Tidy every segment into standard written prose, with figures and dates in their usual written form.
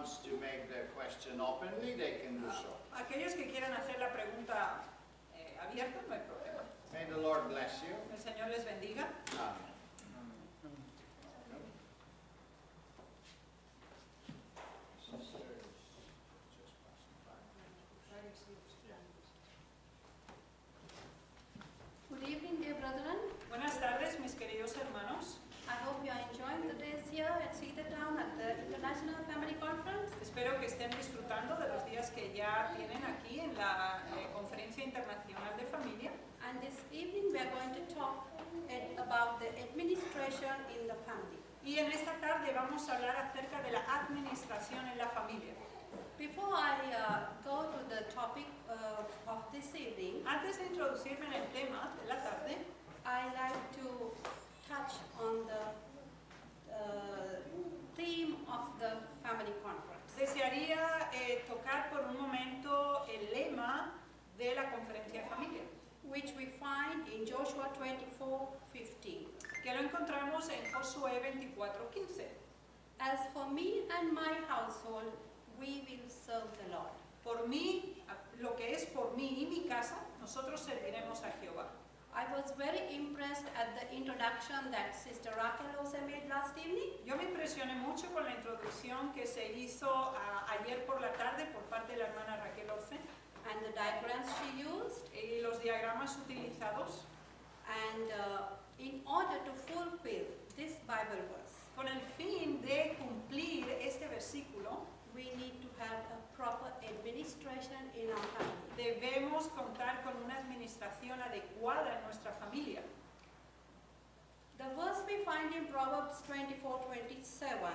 wants to make their question openly, they can do so. Aquellos que quieran hacer la pregunta abierta, no hay problema. May the Lord bless you. El Señor les bendiga. Amen. Good evening, dear brethren. Buenas tardes, mis queridos hermanos. I hope you are enjoying the days here at Cedartown at the International Family Conference. Espero que estén disfrutando de los días que ya tienen aquí en la Conferencia Internacional de Familia. And this evening we are going to talk about the administration in the family. Y en esta tarde vamos a hablar acerca de la administración en la familia. Before I go to the topic of this evening, Antes de introducirme en el tema de la tarde, I like to touch on the theme of the family conference, desearía tocar por un momento el lema de la Conferencia de Familia, which we find in Joshua 24:15. que lo encontramos en Josué 24:15. As for me and my household, we will serve the Lord. Por mí, lo que es por mí y mi casa, nosotros serviremos a Jehová. I was very impressed at the introduction that Sister Raquel also made last evening. Yo me impresioné mucho con la introducción que se hizo ayer por la tarde por parte de la hermana Raquel Orce And the diagrams she used, y los diagramas utilizados and in order to fulfill this Bible verse, con el fin de cumplir este versículo. we need to have a proper administration in our family. Debemos contar con una administración adecuada en nuestra familia. The verse we find in Proverbs 24:27,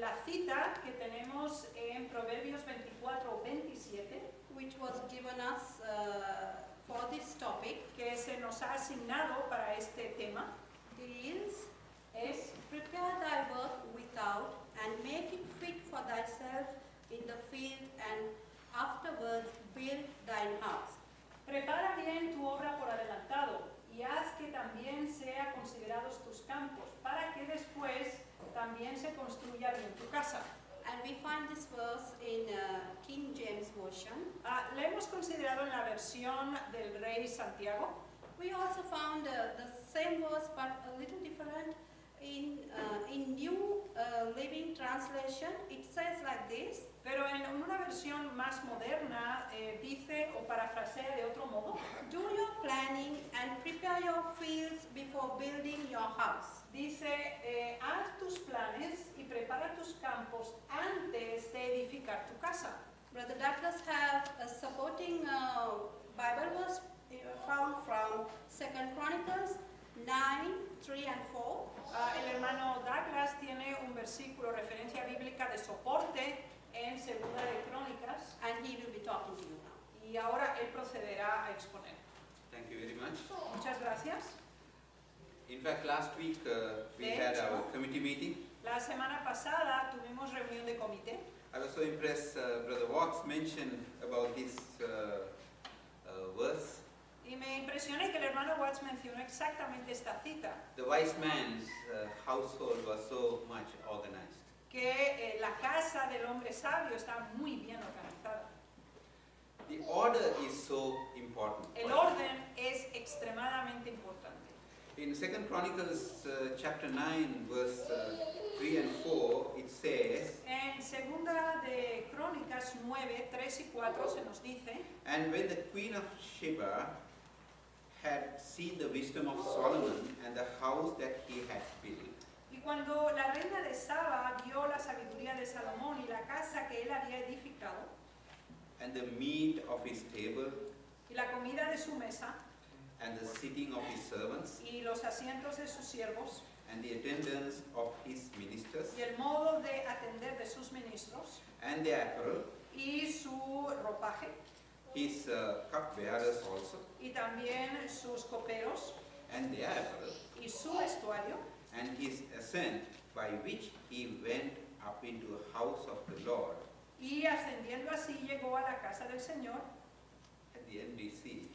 La cita que tenemos en Proverbios 24:27, which was given us for this topic, que se nos ha asignado para este tema, is prepare thy work without and make it fit for thyself in the field, and afterwards build thine house. prepara bien tu obra por adelantado y haz que también sea considerados tus campos, para que después también se construya bien tu casa. And we find this verse in King James Version. La hemos considerado en la versión del Rey Santiago. We also found the same verse but a little different in New Living Translation. It says like this: Pero en una versión más moderna dice o parafrasea de otro modo. do your planning and prepare your fields before building your house. Dice, haz tus planes y prepara tus campos antes de edificar tu casa. Brother Douglas have a supporting Bible verse found from 2 Chronicles 9:3 and 4. El hermano Douglas tiene un versículo, referencia bíblica de soporte en Segunda de Crónicas, And he will be talking to you now. y ahora él procederá a exponer. Thank you very much. Muchas gracias. In fact, last week we De had hecho. our committee meeting. La semana pasada tuvimos reunión de comité. I was so impressed, Brother Watts mentioned about this verse. Y me impresioné que el hermano Watts mencionó exactamente esta cita, The wise man's household was so much organized. que la casa del hombre sabio está muy bien organizada. The order is so important. El orden es extremadamente importante. In 2 Chronicles chapter 9, verse 3 and 4, it says, En Segunda de Crónicas 9, 3 y 4 se nos dice: and when the queen of Sheba had seen the wisdom of Solomon and the house that he had built, Y cuando la reina de Saba vio la sabiduría de Salomón y la casa que él había edificado, and the meat of his table, y la comida de su mesa, and the sitting of his servants, y los asientos de sus siervos, and the attendance of his ministers, y el modo de atender de sus ministros, and their apparel, y su ropaje, his cupbearers also, y también sus coperos, and their apparel, y su vestuario, and his ascent by which he went up into the house of the Lord. y ascendiendo así llegó a la casa del Señor. At the end we see,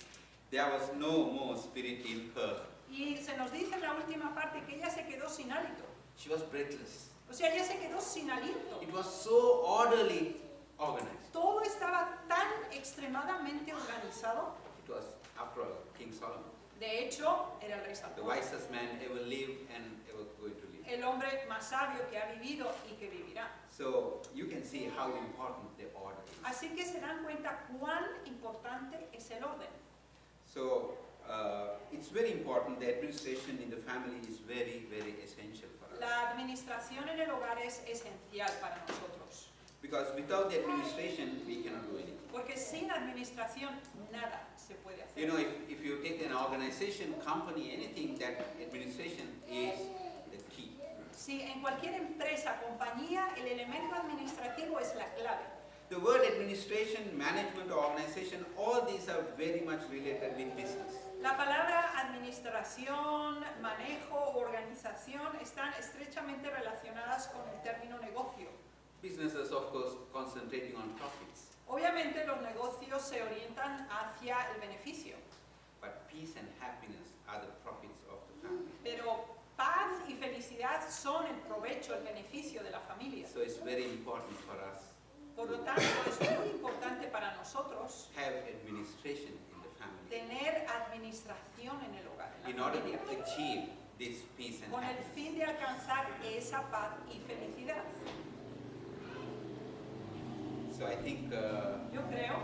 there was no more spirit in her. Y se nos dice en la última parte que ella se quedó sin hálito. She was breathless. O sea, ella se quedó sin aliento. It was so orderly organized. Todo estaba tan extremadamente organizado. It was, after all, King Solomon, De hecho, era el rey the Salomón, wisest man ever lived and ever going to live. el hombre más sabio que ha vivido y que vivirá. So you can see how important the order is. Así que se dan cuenta cuán importante es el orden. So it's very important. The administration in the family is very, very essential for us. La administración en el hogar es esencial para nosotros, Because without the administration, we cannot do anything. porque sin administración nada se puede hacer. You know, if you take an organization, company, anything, that administration is the key. Si en cualquier empresa, compañía, el elemento administrativo es la clave. The word administration, management, or organization, all these are very much related with business. La palabra administración, manejo u organización están estrechamente relacionadas con el término negocio. Businesses, of course, concentrating on profits, Obviamente los negocios se orientan hacia el beneficio, but peace and happiness are the profits of the family. pero paz y felicidad son el provecho, el beneficio de la familia. So it's very important for us Por lo tanto, es muy importante para nosotros to have administration in the family tener administración en el hogar, en in la order familia, to achieve this peace and con el happiness. fin de alcanzar esa paz y felicidad. So I think Yo creo,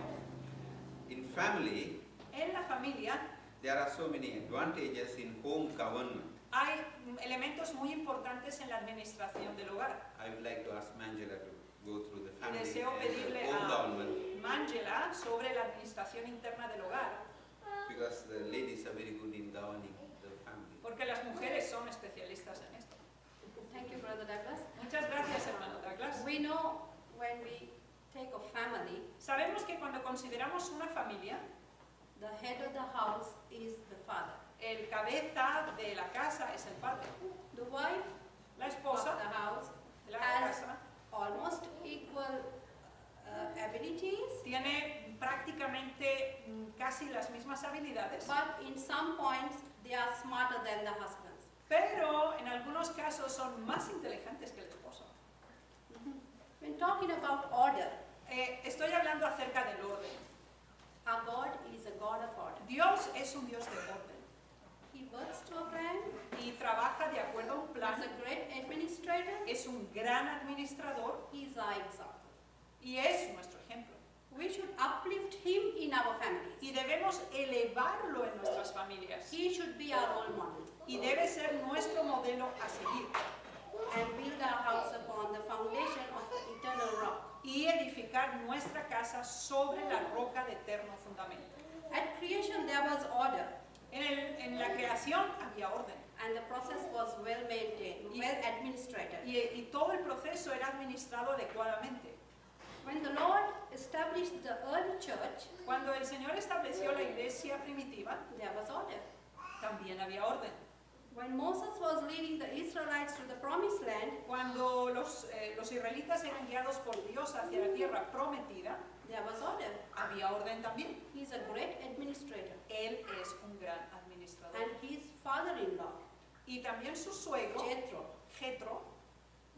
in family, en la familia there are so many advantages in home government. hay elementos muy importantes en la administración del hogar. I would like to ask Mangela to go through the Y family deseo and pedirle the home a government, Mangela sobre la administración interna del hogar, because the ladies are very good in governing the family. porque las mujeres son especialistas en esto. Thank you, Brother Douglas. Muchas gracias, hermano Douglas. We know when we take a family, Sabemos que cuando consideramos una familia, the head of the house is the father. el cabeza de la casa es el padre. The wife La of esposa the house de la As- casa almost equal abilities, tiene prácticamente casi las mismas habilidades, but in some points they are smarter than the husbands. pero en algunos casos son más inteligentes que el esposo. When talking about order, Estoy hablando acerca del orden. our God is a God of order. Dios es un Dios de orden He works to a plan, y trabaja de acuerdo a un he's plan, a great administrator, es un gran administrador he's our example. y es nuestro ejemplo. We should uplift him in our families. Y debemos elevarlo en nuestras familias He should be our role model y debe ser nuestro modelo a seguir and build our house upon the foundation of the eternal rock. y edificar nuestra casa sobre la roca de eterno fundamento. At creation there was order En la creación había orden and the process was well maintained, well administrated. y todo el proceso era administrado adecuadamente. When the Lord established the early church, Cuando el Señor estableció la iglesia primitiva, there was order. también había orden. When Moses was leading the Israelites to the promised land, Cuando los israelitas eran guiados por Dios hacia la tierra prometida, there was order. había orden también. He's a great administrator. Él es un gran administrador. And his father-in-law, Y también su suegro, Jethro, Jetro,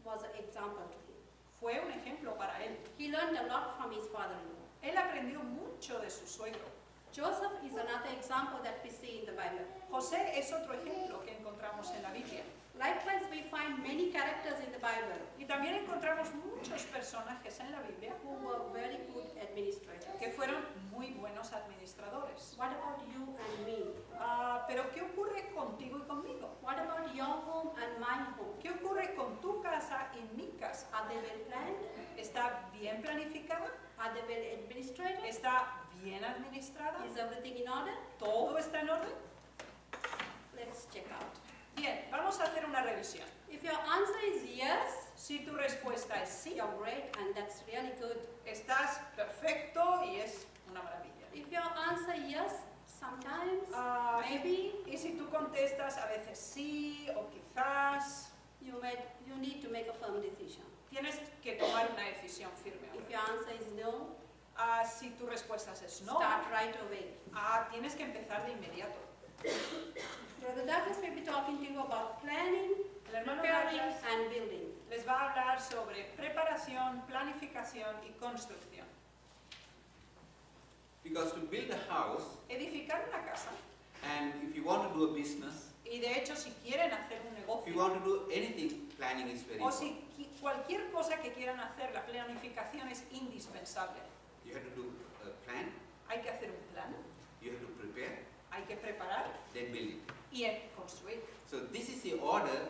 was an example to him. fue un ejemplo para él. He learned a lot from his father-in-law. Él aprendió mucho de su suegro. Joseph is another example that we see in the Bible. José es otro ejemplo que encontramos en la Biblia. Likewise, we find many characters in the Bible Y también encontramos muchos personajes en la Biblia who were very good administrators. que fueron muy buenos administradores. What about you and me? Pero ¿qué ocurre contigo y conmigo? What about your home and my home? ¿Qué ocurre con tu casa y mi casa? Are they well planned? ¿Está bien planificada? Are they well administrated? ¿Está bien administrada? Is everything in order? ¿Todo está en orden? Let's check out. Bien, vamos a hacer una revisión. If your answer is yes, Si tu respuesta es sí, you're great and that's really good. estás perfecto y es una maravilla. If your answer yes, sometimes, Ah, maybe, Y si tú contestas a veces sí o quizás, you need to make a firm decision. tienes que tomar una decisión firme. If your answer is no, Si tu respuesta es no, start right away. tienes que empezar de inmediato. Brother Douglas may be talking to you about planning, El hermano preparing Douglas and building. les va a hablar sobre preparación, planificación y construcción. Because to build a house, Edificar una casa, and if you want to do a business, y de hecho si quieren hacer un if you negocio, want to do anything, planning is very o important. si cualquier cosa que quieran hacer, la planificación es indispensable. You have to do a plan, Hay que hacer un plan, you have to prepare, hay que preparar then build it. y construir. So this is the order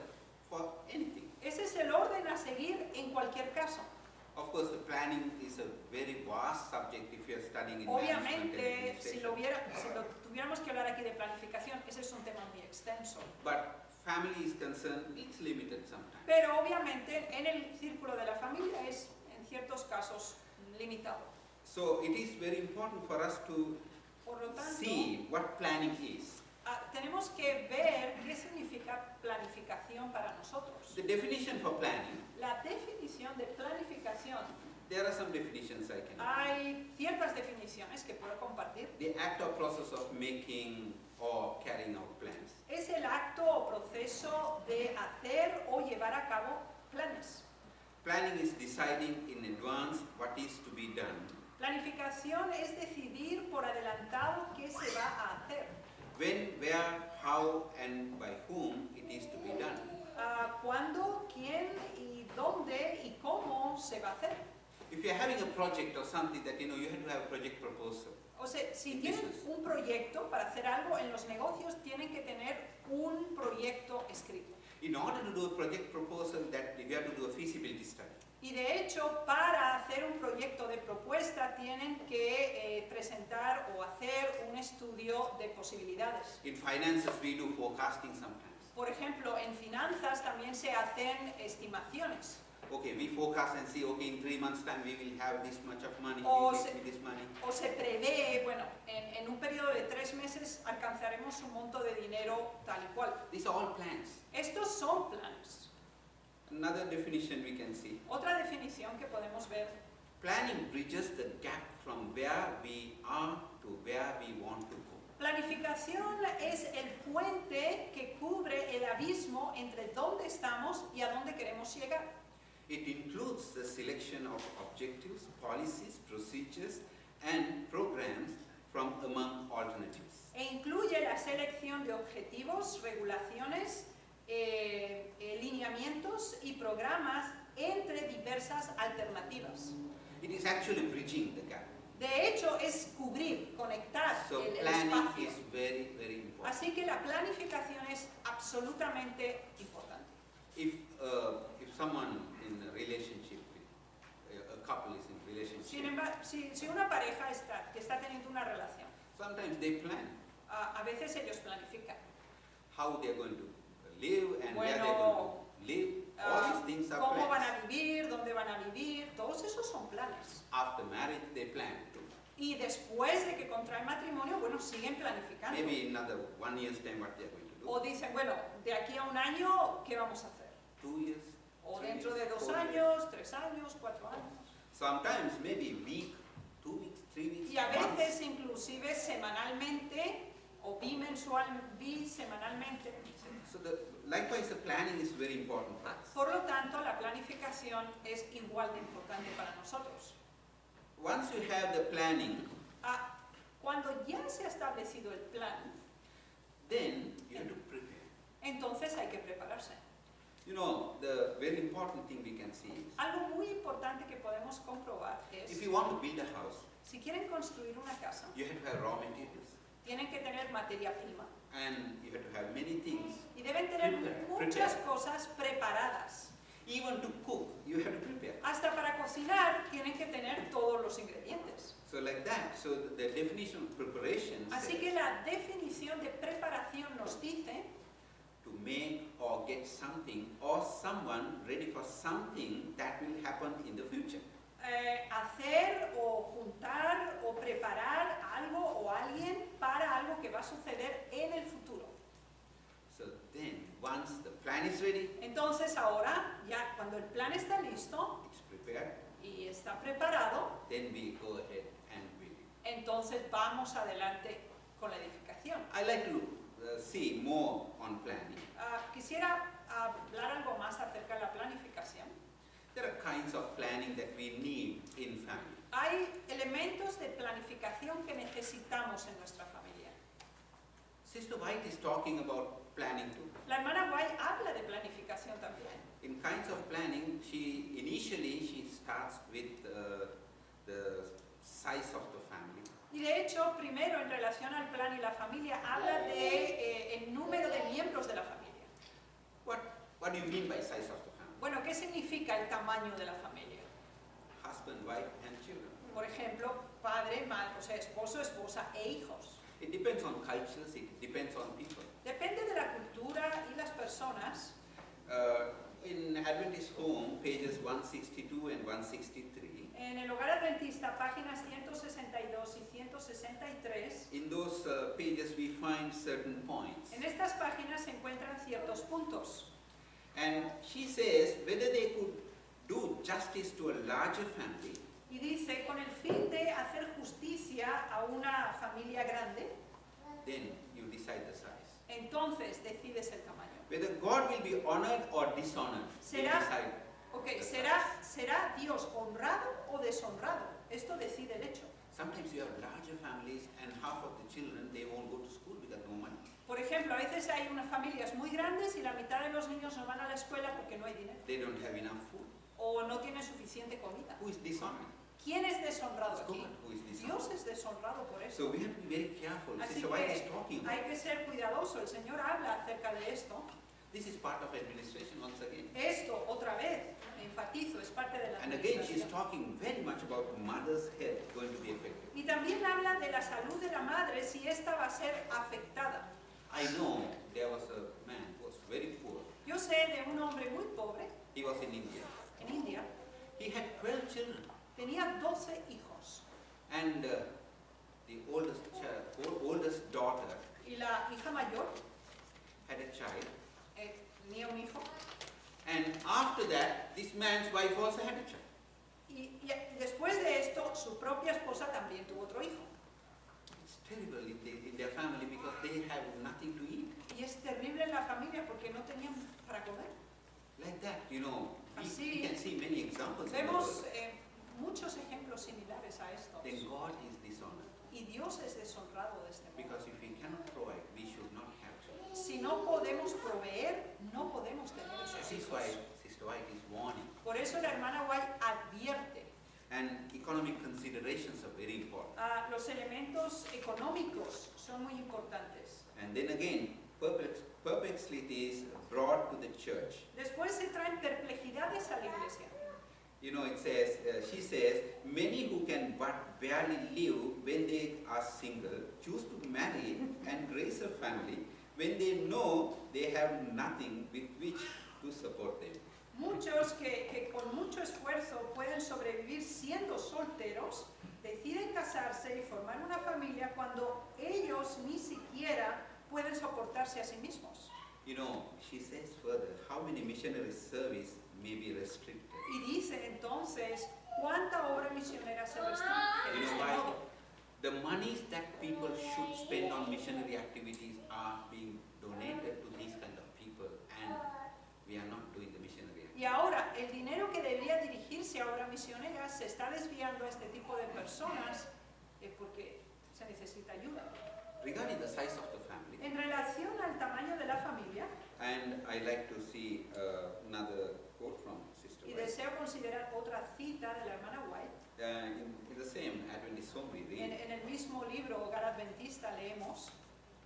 for anything. Ese es el orden a seguir en cualquier caso. Of course, the planning is a very vast subject if you are studying in management and Obviamente, si administration. lo tuviéramos que hablar aquí de planificación, ese es un tema muy extenso. But family is concerned, it's limited sometimes. Pero obviamente en el círculo de la familia es en ciertos casos limitado. So it is very important for us to Por lo tanto, see what planning is. tenemos que ver qué significa planificación para nosotros. The definition for planning, La definición de planificación, there are some definitions I can. hay ciertas definiciones que puedo compartir. The act or process of making or carrying out plans. Es el acto o proceso de hacer o llevar a cabo planes. Planning is deciding in advance what is to be done, Planificación es decidir por adelantado qué se va a hacer. when, where, how, and by whom it is to be done. Cuándo, quién y dónde y cómo se va a hacer. If you're having a project or something that you have to have a project proposal. O sea, si In tienen business. un proyecto para hacer algo en los negocios, tienen que tener un proyecto escrito. In order to do a project proposal, that you have to do a feasibility study. Y de hecho, para hacer un proyecto de propuesta, tienen que presentar o hacer un estudio de posibilidades. In finances, we do forecasting sometimes. Por ejemplo, en finanzas también se hacen estimaciones. Okay, we forecast and see, okay, in 3 months' time we will have this much of money, O we se- give me this money. O se prevé, bueno, en un periodo de 3 meses alcanzaremos un monto de dinero tal y cual. These are all plans. Estos son planes. Another definition we can see. Otra definición que podemos ver, Planning bridges the gap from where we are to where we want to go. planificación es el puente que cubre el abismo entre dónde estamos y a dónde queremos llegar. It includes the selection of objectives, policies, procedures, and programs from among alternatives. E incluye la selección de objetivos, regulaciones, lineamientos y programas entre diversas alternativas. It is actually bridging the gap. De hecho, es cubrir, conectar So el planning espacio. is very, very important. Así que la planificación es absolutamente importante. If someone in a relationship, a couple is in relationship, Sin embargo, si una pareja que está teniendo una relación, sometimes they plan a veces ellos planifican. how they are going to live and where they are going to live. All these things are Cómo van plans. a vivir, dónde van a vivir, todos esos son planes. After marriage, they plan too. Y después de que contraen matrimonio, bueno, siguen planificando. Maybe in another 1 year's time, what they are going to do. O dicen, bueno, de aquí a un año, ¿qué vamos a hacer? 2 years. O 3 dentro de years, 2 4 years. años, 3 años, 4 años. Sometimes maybe week, 2 weeks, 3 weeks. Y a months. veces inclusive semanalmente o bisemanalmente. So likewise, the planning is very important for us. Por lo tanto, la planificación es igual de importante para nosotros. Once you have the planning, Cuando ya se ha establecido el plan, then you have to prepare. entonces hay que prepararse. You know, the very important thing we can see is, Algo muy importante que podemos comprobar if es, you want to build a house, si quieren construir una casa, you have to have raw materials. tienen que tener materia prima And you have to have many things. y deben tener Prepare. muchas cosas preparadas. Even to cook, you have to prepare. Hasta para cocinar tienen que tener todos los ingredientes. So like that, so the definition of preparation Así says que la definición de preparación nos dice to make or get something or someone ready for something that will happen in the future. hacer o juntar o preparar algo o alguien para algo que va a suceder en el futuro. So then, once the plan is ready, Entonces ahora, ya cuando el plan está listo it's prepared, y está preparado, then we go ahead and build it. entonces vamos adelante con la edificación. I like to see more on planning. Quisiera hablar algo más acerca de la planificación. there are kinds of planning that we need in family. Hay elementos de planificación que necesitamos en nuestra familia. Sister White is talking about planning too. La hermana White habla de planificación también. In kinds of planning, she starts with the size of the family. Y de hecho, primero en relación al plan y la familia, habla de el número de miembros de la familia. What do you mean by size of the family? Bueno, ¿qué significa el tamaño de la familia? Husband, wife, and children. Por ejemplo, padre, madre, o sea, esposo, esposa e hijos. It depends on cultures, it depends on people. Depende de la cultura y las personas. In Adventist Home, pages 162 and 163, En el Hogar Adventista, páginas 162 y 163, in those pages we find certain points. en estas páginas se encuentran ciertos puntos. And she says whether they could do justice to a larger family, Y dice, con el fin de hacer justicia a una familia grande, then you decide the size. entonces decides el tamaño. Whether God will be honored or dishonored, you Será- decide. Ok, ¿será Dios honrado o deshonrado? Esto decide el hecho. Sometimes you have larger families and half of the children, they won't go to school because no money. Por ejemplo, a veces hay unas familias muy grandes y la mitad de los niños no van a la escuela porque no hay dinero They don't have enough food. o no tienen suficiente comida. Who is dishonored? ¿Quién es deshonrado It's aquí? God who is dishonored. Dios es deshonrado por eso. So we have to be very careful. Así Sister White is que talking about hay que ser cuidadoso. El Señor habla acerca de esto. this is part of administration once again. Esto, otra vez, enfatizo, es parte de la And again, she's administración. talking very much about mother's health going to be affected. Y también habla de la salud de la madre si ésta va a ser afectada. I know there was a man who was very poor. Yo sé de un hombre muy pobre He was in India. en India, He had 12 children. tenía 12 hijos And the oldest daughter y la hija mayor had a child. tenía un hijo And after that, this man's wife also had a child. y después de esto su propia esposa también tuvo otro hijo. It's terrible in their family because they have nothing to eat. Y es terrible en la familia porque no tenían para comer. Like that, you know, we Así can see many examples in the Vemos world. muchos ejemplos similares a estos. Then God is dishonored. Y Dios es deshonrado de este modo. Because if we cannot provide, we should not have children. Si no podemos proveer, no podemos tener esos That is hijos. why Sister White is warning. Por eso la hermana White advierte. And economic considerations are very important. Los elementos económicos son muy importantes. And then again, perplexity is brought to the church. Después se traen perplejidades a la iglesia. You know, it says, she says, many who can but barely live when they are single choose to marry and raise a family when they know they have nothing with which to support them. Muchos que con mucho esfuerzo pueden sobrevivir siendo solteros, deciden casarse y formar una familia cuando ellos ni siquiera pueden soportarse a sí mismos. You know, she says further, how many missionary service may be restricted. Y dice entonces, ¿cuánta obra misionera se restringe You de know este why? modo? The monies that people should spend on missionary activities are being donated to these kind of people, and we are not doing the missionary activities. Y ahora, el dinero que debería dirigirse a obra misionera se está desviando a este tipo de personas porque se necesita ayuda. Regarding the size of the family, En relación al tamaño de la familia, and I like to see another quote from Sister y White. deseo considerar otra cita de la hermana White, In the same Adventist home we read, en el mismo libro Hogar Adventista leemos,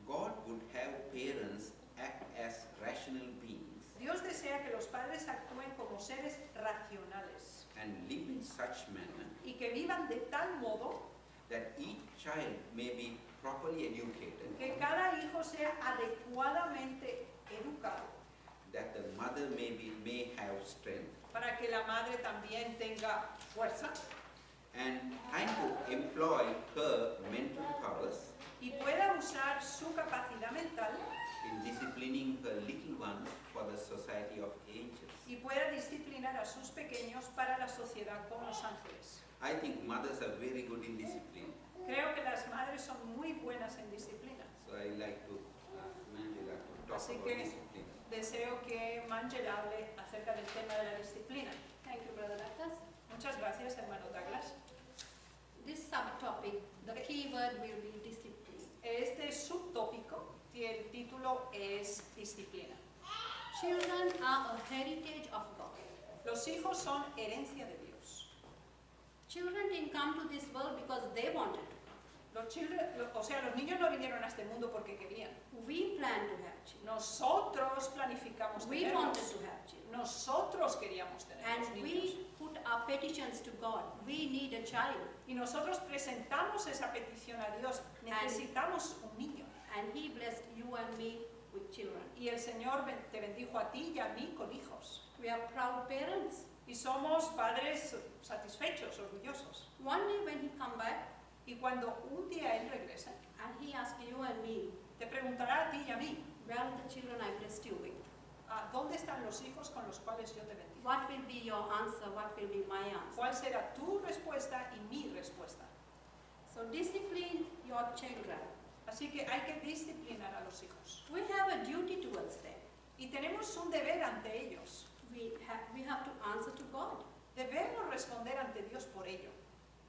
God would have parents act as rational beings Dios desea que los padres actúen como seres racionales and live in such manner y que vivan de tal modo that each child may be properly educated, que cada hijo sea adecuadamente educado, that the mother may have strength, para que la madre también tenga fuerza and time to employ her mental powers y pueda usar su capacidad mental in disciplining her little ones for the society of angels. y pueda disciplinar a sus pequeños para la sociedad con los ángeles. I think mothers are very good in discipline, Creo que las madres son muy buenas en disciplina. so I like to, Mandy, talk Así about que discipline. deseo que Mangel hable acerca del tema de la disciplina. Thank you, Brother Douglas. Muchas gracias, hermano Douglas. This subtopic, the key word will be discipline. Este subtópico, el título es disciplina. Children are a heritage of God. Los hijos son herencia de Dios. Children didn't come to this world because they wanted to. Los niños no vinieron a este mundo porque querían. We plan to have children. Nosotros planificamos We wanted tenerlos. to have children. Nosotros queríamos tener los And niños. we put our petitions to God. We need a child. Y nosotros presentamos esa petición a Dios. Necesitamos un niño. And He blessed you and me with children. Y el Señor te bendijo a ti y a mí con hijos. We are proud parents. Y somos padres satisfechos, orgullosos. One day when He come back Y cuando un día Él regrese, and He ask you and me, te preguntará a ti y a mí, where are the children I blessed you with? ¿dónde están los hijos con los cuales yo te bendigo? What will be your answer? What will be my answer? ¿Cuál será tu respuesta y mi respuesta? So discipline your children. Así que hay que disciplinar a los hijos. We have a duty towards them. Y tenemos un deber ante ellos. We have to answer to God. Debemos responder ante Dios por ello.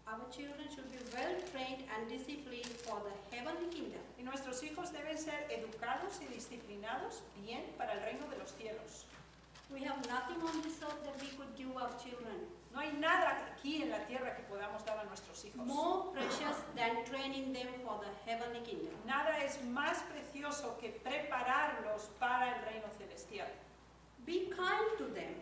Our children should be well trained and disciplined for the heavenly kingdom. Y nuestros hijos deben ser educados y disciplinados bien para el reino de los cielos. We have nothing on this earth that we could give our children No hay nada aquí en la tierra que podamos dar a nuestros hijos. more precious than training them for the heavenly kingdom. Nada es más precioso que prepararlos para el reino celestial. Be kind to them.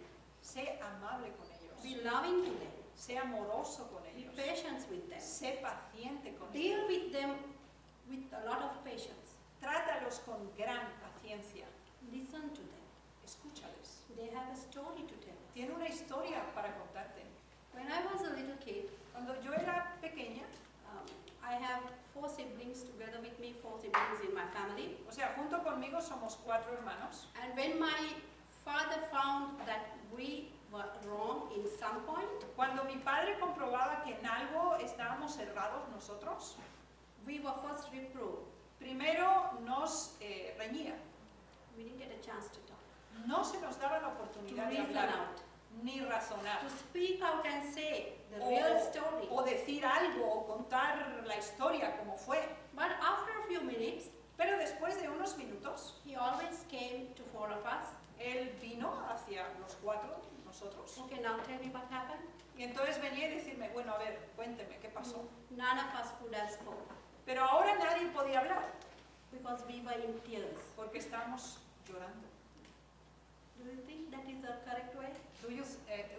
Sé amable con Be ellos. loving to them. Sé amoroso con Be ellos. patient with them. Sé paciente con Deal ellos. with them with a lot of patience. Trátalos con gran paciencia. Listen to them. Escúchales. They have a story to tell us. Tiene una historia para contarte. When I was a little kid, Cuando yo era pequeña, I have 4 siblings together with me, 4 siblings in my family. o sea, junto conmigo somos 4 hermanos. And when my father found that we were wrong in some point, Cuando mi padre comprobaba que en algo estábamos errados nosotros, we were first reproved. primero nos reñía. We didn't get a chance to talk, No se nos daba la to oportunidad de reason hablar, out, ni razonar, to speak out and say the o, real story. o decir algo, o contar la historia como fue. But after a few minutes, Pero después de unos minutos, he always came to 4 of us. él vino hacia los 4, nosotros, Okay, now tell me what happened. y entonces venía y decirme, bueno, a ver, cuénteme, ¿qué pasó? None of us could have spoken Pero ahora nadie podía hablar, because we were in tears. porque estamos llorando. Do you think that is the correct way?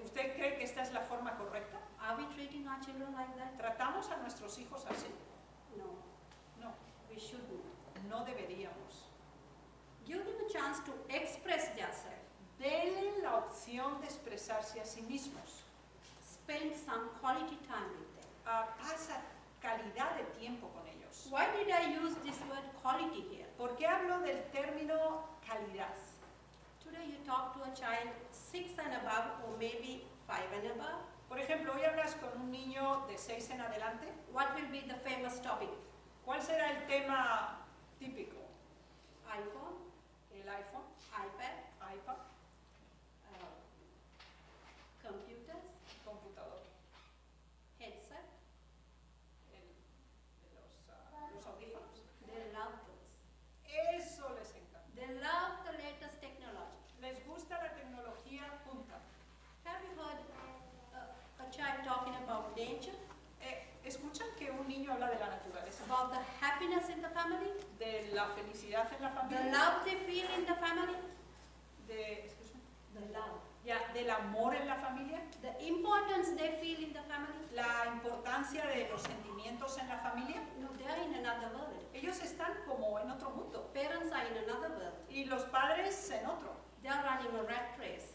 ¿Usted cree que esta es la forma correcta? Are we treating our children like that? ¿Tratamos a nuestros hijos así? No, No, we shouldn't. no deberíamos. Give them a chance to express themselves. Denle la opción de expresarse a sí mismos. Spend some quality time with them. Pasa calidad de tiempo con ellos. Why did I use this word quality here? ¿Por qué hablo del término calidad? Today you talk to a child 6 and above or maybe 5 and above. Por ejemplo, hoy hablas con un niño de 6 en adelante. What will be the famous topic? ¿Cuál será el tema típico? iPhone, El iPhone, iPad, iPad, computers, computador, headset. los audífonos. They love those. Eso les encanta. They love the latest technology. Les gusta la tecnología punta. Have you heard a child talking about nature? ¿Escuchan que un niño habla de la naturaleza? About the happiness in the family? De la felicidad en la The familia. love they feel in the family? Excuse me. The love. Del amor en la familia. The importance they feel in the family? La importancia de los sentimientos en la familia. No, they are in another world. Ellos están como en otro mundo. Parents are in another world. Y los padres en otro. They are running a rat race.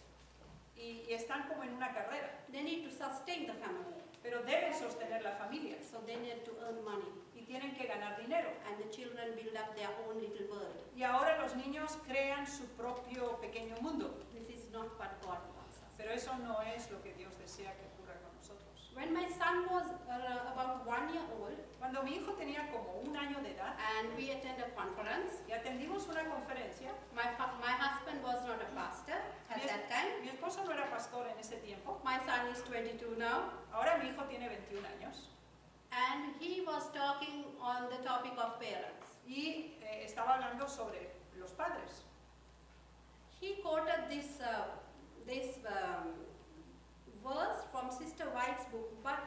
Y están como en una carrera. They need to sustain the family. Pero deben sostener la familia. So they need to earn money. Y tienen que ganar dinero. And the children build up their own little world. Y ahora los niños crean su propio pequeño mundo. This is not what God wants us. Pero eso no es lo que Dios desea que ocurra con nosotros. When my son was about 1 year old Cuando mi hijo tenía como 1 año de edad and we attended a conference, y atendimos una conferencia, my husband was not a pastor. at Yes. that time. Mi esposo no era pastor en ese tiempo. My son is 22 now, Ahora mi hijo tiene 21 años. and he was talking on the topic of parents. Y estaba hablando sobre los padres. He quoted this verse from Sister White's book, but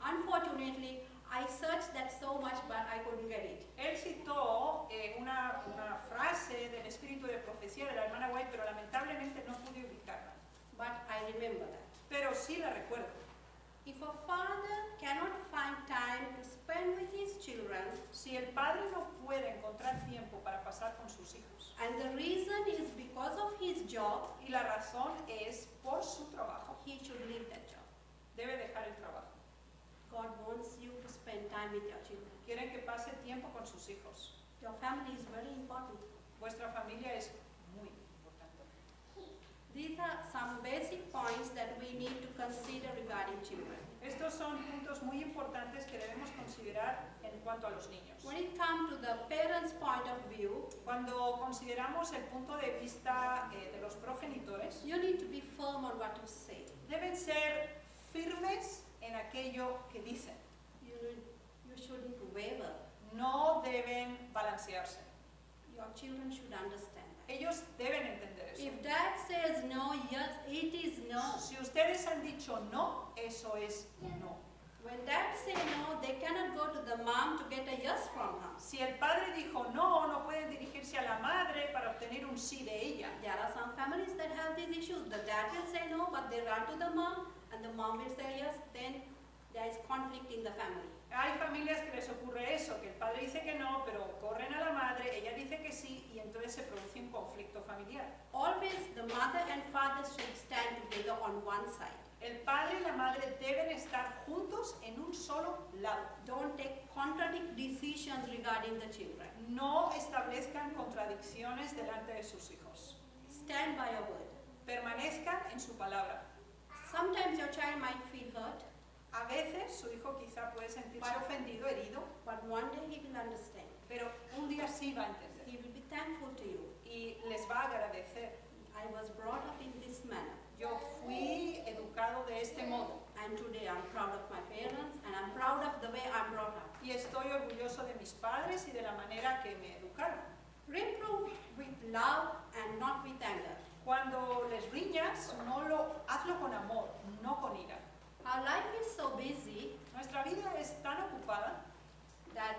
unfortunately, I searched that so much, but I couldn't get it. Él citó una frase del espíritu de profecía de la hermana White, pero lamentablemente no pude ubicarla. But I remember that. Pero sí la recuerdo. If a father cannot find time to spend with his children, Si el padre no puede encontrar tiempo para pasar con sus hijos, and the reason is because of his job, y la razón es por su trabajo, he should leave that job. debe dejar el trabajo. God wants you to spend time with your children. Quieren que pase tiempo con sus hijos. Your family is very important. Vuestra familia es muy importante. These are some basic points that we need to consider regarding children. Estos son puntos muy importantes que debemos considerar en cuanto a los niños. When it comes to the parents' point of view, Cuando consideramos el punto de vista de los progenitores, you need to be firm on what you say. deben ser firmes en aquello que dicen. You shouldn't waver. No deben balancearse. Your children should understand that. Ellos deben entender eso. If dad says no, yes, it is no. Si ustedes han dicho no, eso es no. When dad say no, they cannot go to the mom to get a yes from her. Si el padre dijo no, no pueden dirigirse a la madre para obtener un sí de ella. There are some families that have these issues. The dad will say no, but they run to the mom, and the mom will say yes. Then there is conflict in the family. Hay familias que les ocurre eso, que el padre dice que no, pero corren a la madre, ella dice que sí, y entonces se produce un conflicto familiar. Always the mother and father should stand together on one side. El padre y la madre deben estar juntos en un solo lado. Don't take contradict decisions regarding the children. No establezcan contradicciones delante de sus hijos. Stand by your word. Permanezcan en su palabra. Sometimes your child might feel hurt, A veces su hijo quizá puede sentirse ofendido, herido, but one day he will understand. pero un día sí va a entender He will be thankful to you. y les va a agradecer. I was brought up in this manner, Yo fui educado de este modo and today I'm proud of my parents, and I'm proud of the way I'm brought up. y estoy orgulloso de mis padres y de la manera que me educaron. Reprove with love and not with anger. Cuando les riñas, hazlo con amor, no con ira. Our life is so busy Nuestra vida es tan ocupada that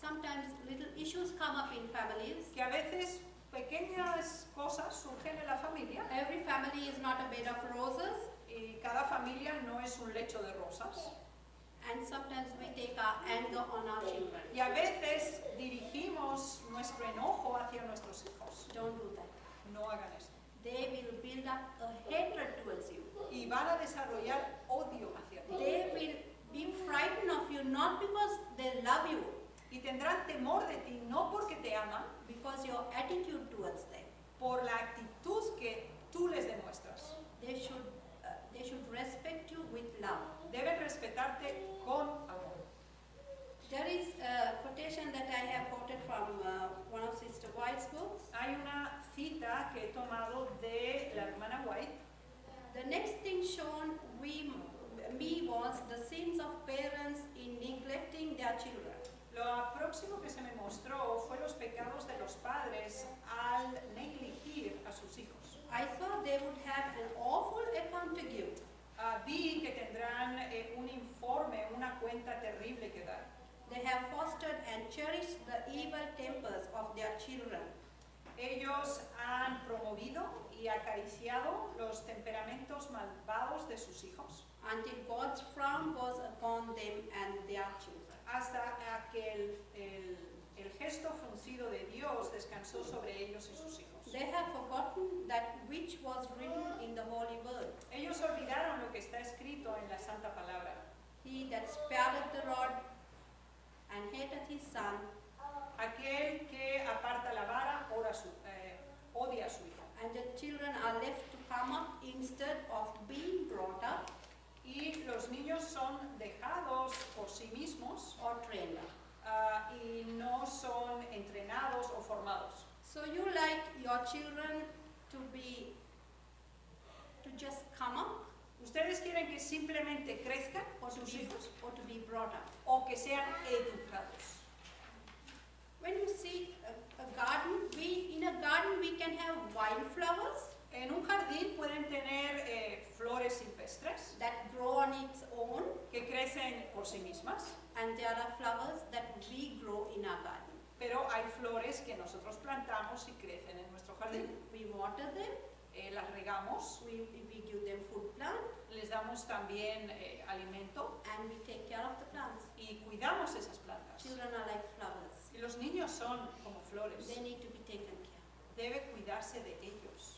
sometimes little issues come up in families. que a veces pequeñas cosas surgen en la familia Every family is not a bed of roses, y cada familia no es un lecho de rosas. and sometimes we take our anger on our children. Y a veces dirigimos nuestro enojo hacia nuestros hijos. Don't do that. No hagan esto. They will build up a hatred towards you. Y van a desarrollar odio hacia ti. They will be frightened of you not because they love you, Y tendrán temor de ti, no porque te aman, because your attitude towards them. por la actitud que tú les demuestras. They should respect you with love. Deben respetarte con amor. There is a quotation that I have quoted from one of Sister White's books. Hay una cita que he tomado de la hermana White. The next thing shown me was the sins of parents in neglecting their children. Lo próximo que se me mostró fue los pecados de los padres al negligir a sus hijos. I thought they would have an awful account to give. Vi que tendrán un informe, una cuenta terrible que dar. They have fostered and cherished the evil tempers of their children. Ellos han promovido y acariciado los temperamentos malvados de sus hijos Until God's frown was upon them and their children. hasta que el gesto fruncido de Dios descansó sobre ellos y sus hijos. They have forgotten that which was written in the Holy Word. Ellos olvidaron lo que está escrito en la Santa Palabra. He that spareth the rod and hateth his son, Aquel que aparta la vara odia a su hijo. and the children are left to come up instead of being brought up Y los niños son dejados por sí mismos or trained up. y no son entrenados o formados. So you like your children to be to just come up ¿Ustedes quieren que simplemente crezcan or sus hijos to be brought up? o que sean educados? When you see a garden, in a garden we can have wildflowers En un jardín pueden tener flores silvestres that grow on its own, que crecen por sí mismas, and there are flowers that we grow in our garden. pero hay flores que nosotros plantamos y crecen en nuestro jardín. We water them, Las regamos, we give them food plant, les damos también alimento and we take care of the plants. y cuidamos esas plantas. Children are like flowers. Y los niños son como flores, They need to be taken care. debe cuidarse de ellos.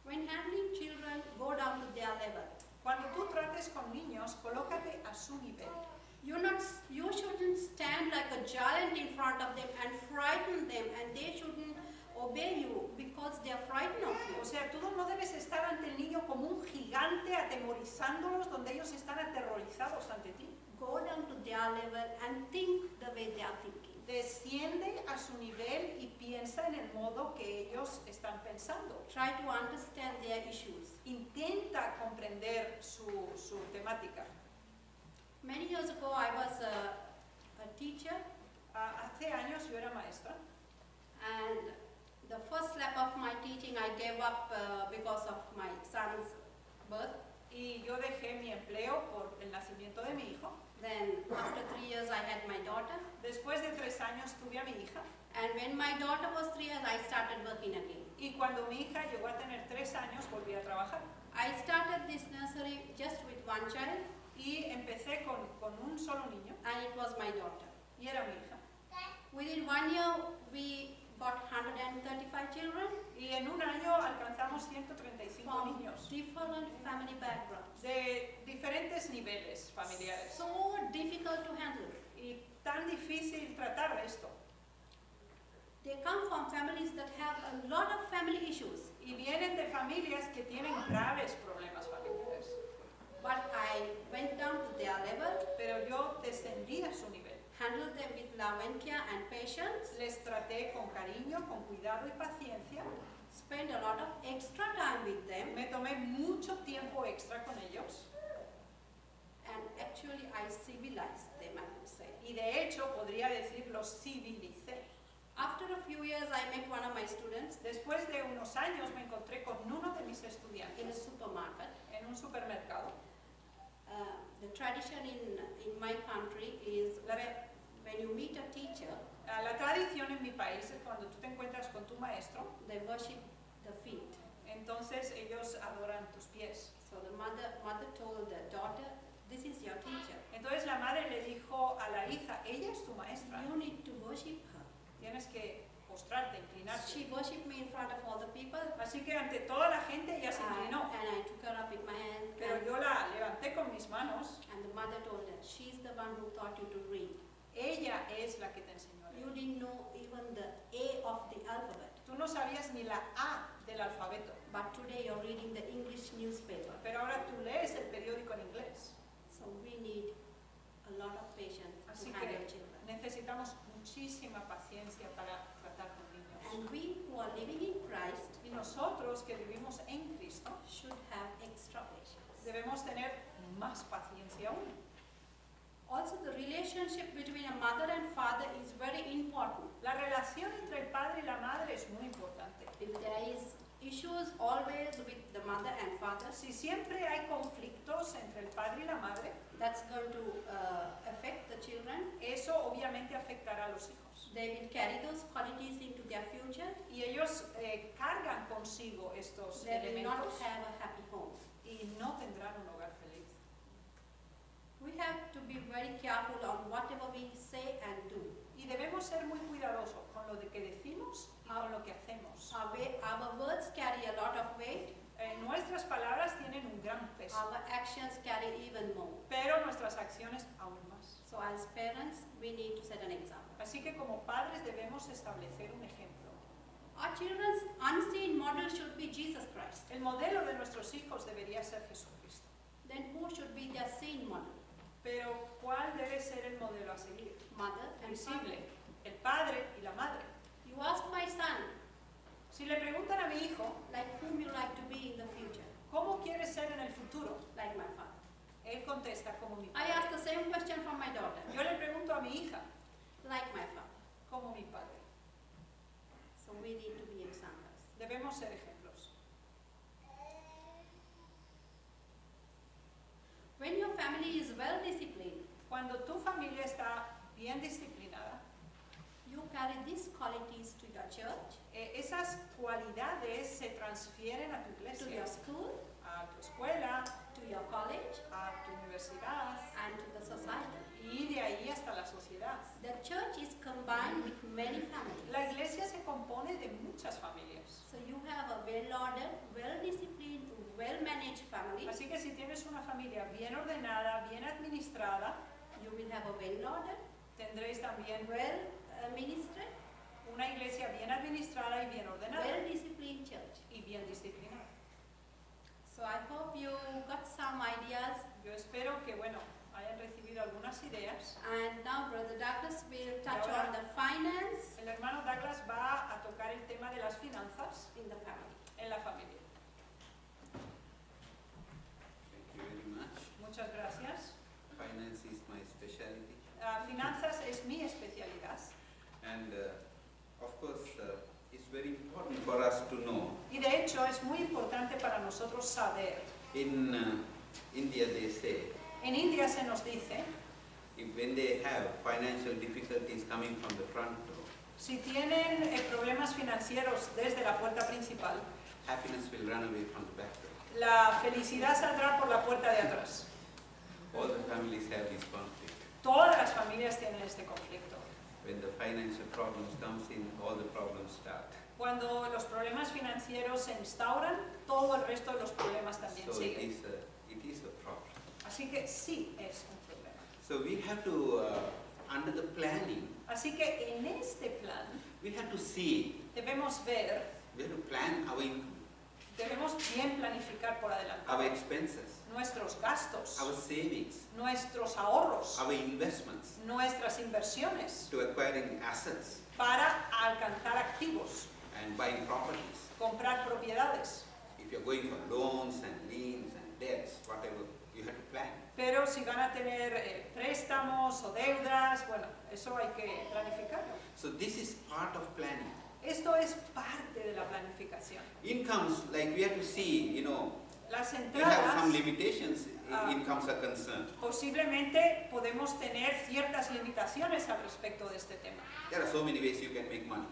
When handling children, go down to their level. Cuando tú trates con niños, colócate a su nivel. You shouldn't stand like a giant in front of them and frighten them, and they shouldn't obey you because they are frightened of O you. sea, tú no debes estar ante el niño como un gigante atemorizándolos donde ellos están aterrorizados ante ti. Go down to their level and think the way they are thinking. Desciende a su nivel y piensa en el modo que ellos están pensando. Try to understand their issues. Intenta comprender su temática. Many years ago, I was a teacher, Hace años yo era maestra and the first lap of my teaching I gave up because of my son's birth. y yo dejé mi empleo por el nacimiento de mi hijo. Then after 3 years, I had my daughter. Después de 3 años tuve a mi hija And when my daughter was 3 years, I started working again. y cuando mi hija llegó a tener 3 años volví a trabajar. I started this nursery just with one child, Y empecé con un solo niño and it was my daughter. y era mi hija. Within 1 year, we got 135 children Y en un año alcanzamos 135 from niños different family backgrounds. de diferentes niveles familiares. So difficult to handle. Y tan difícil tratar esto. They come from families that have a lot of family issues. Y vienen de familias que tienen graves problemas familiares. But I went down to their level, Pero yo descendí a su nivel. handled them with love and care and patience, Les traté con cariño, con cuidado y paciencia. spent a lot of extra time with them, Me tomé mucho tiempo extra con ellos. and actually I civilized them, I would say. Y de hecho, podría decir, los civilicé. After a few years, I met one of my students Después de unos años me encontré con uno de mis in a estudiantes supermarket. en un supermercado. The tradition in my country is when you meet a teacher, La tradición en mi país es cuando tú te encuentras con tu maestro, they worship the feet. entonces ellos adoran tus pies. So the mother told the daughter, this is your teacher. Entonces la madre le dijo a la hija, ella es tu maestra, You need to worship her. tienes que postrarte, inclinarte. She worshipped me in front of all the people. Así que ante toda la gente ella se inclinó, And I took her up with my hand. pero yo la levanté con mis manos. And the mother told her, she's the one who taught you to read. Ella es la que te enseñó a You leer. didn't know even the A of the alphabet. Tú no sabías ni la A del alfabeto, But today you're reading the English newspaper. pero ahora tú lees el periódico en inglés. So we need a lot of patience Así to handle que children. necesitamos muchísima paciencia para tratar con niños. And we who are living in Christ Y nosotros que vivimos en Cristo should have extra patience. debemos tener más paciencia aún. Also, the relationship between a mother and father is very important. La relación entre el padre y la madre es muy importante. If there is issues always with the mother and father, Si siempre hay conflictos entre el padre y la madre, that's going to affect the children. eso obviamente afectará a los hijos. They will carry those qualities into their future. Y ellos cargan consigo estos They will not elementos have a happy home. y no tendrán un hogar feliz. We have to be very careful on whatever we say and do. Y debemos ser muy cuidadosos con lo de que decimos y con lo que hacemos. Our words carry a lot of weight. Nuestras palabras tienen un gran peso, Our actions carry even more. pero nuestras acciones aún más. So as parents, we need to set an example. Así que como padres debemos establecer un ejemplo. Our children's unseen model should be Jesus Christ. El modelo de nuestros hijos debería ser Jesucristo. Then who should be their seen model? Pero ¿cuál debe ser el modelo a seguir? Mother and Visible, father. el padre y la madre. You ask my son, Si le preguntan a mi hijo, like whom you my father. Él contesta como mi I padre. ask the same question from my daughter, Yo le pregunto a mi hija, like my father. como mi padre. So we need to be examples. Debemos ser ejemplos. When your family is well disciplined, Cuando tu familia está bien disciplinada, you carry these qualities to your church, esas cualidades se transfieren a tu to iglesia, your school, a tu escuela, to your college, a tu universidad and to the society. y de ahí hasta la sociedad. The church is combined with many families. La iglesia se compone de muchas familias. So you have a well-ordered, well-disciplined, well-managed family. Así que si tienes una familia bien ordenada, bien administrada, You will have a well-ordered, tendréis también well-ministered, una iglesia bien administrada y bien ordenada well-disciplined church. y bien disciplinada. So I hope you got some ideas. Yo espero que, bueno, hayan recibido algunas ideas. And now Brother Douglas will touch ahora- on the finance El hermano Douglas va a tocar el tema de las finanzas in the family. en la familia. Thank you very much. Muchas gracias. Finance is my specialty. Finanzas es mi especialidad And of course, it's very important for us to know. y de hecho es muy importante para nosotros saber. In India, they say, En India se nos dice, when they have financial difficulties coming from the front door, si tienen problemas financieros desde la puerta principal, happiness will run away from the back door. la felicidad saldrá por la puerta de atrás. All the families have this conflict. Todas las familias tienen este conflicto. When the financial problems comes in, all the problems start. Cuando los problemas financieros se instauran, todo el resto de los problemas también So it siguen. is a problem. Así que sí es un problema. So we have to, under the planning, Así que en este plan we have to see, debemos ver, we have to plan our income, debemos bien planificar por our adelantado expenses, nuestros gastos, our savings, nuestros ahorros, our investments nuestras inversiones to acquiring assets para alcanzar activos, and buying properties. comprar propiedades. If you're going for loans and liens and debts, whatever, you have to plan. Pero si van a tener préstamos o deudas, bueno, eso hay que planificarlo. So this is part of planning. Esto es parte de la planificación. Incomes, like we have to see, Las we have some entradas, limitations, incomes are concerned. posiblemente podemos tener ciertas limitaciones al respecto de este tema. There are so many ways you can make money.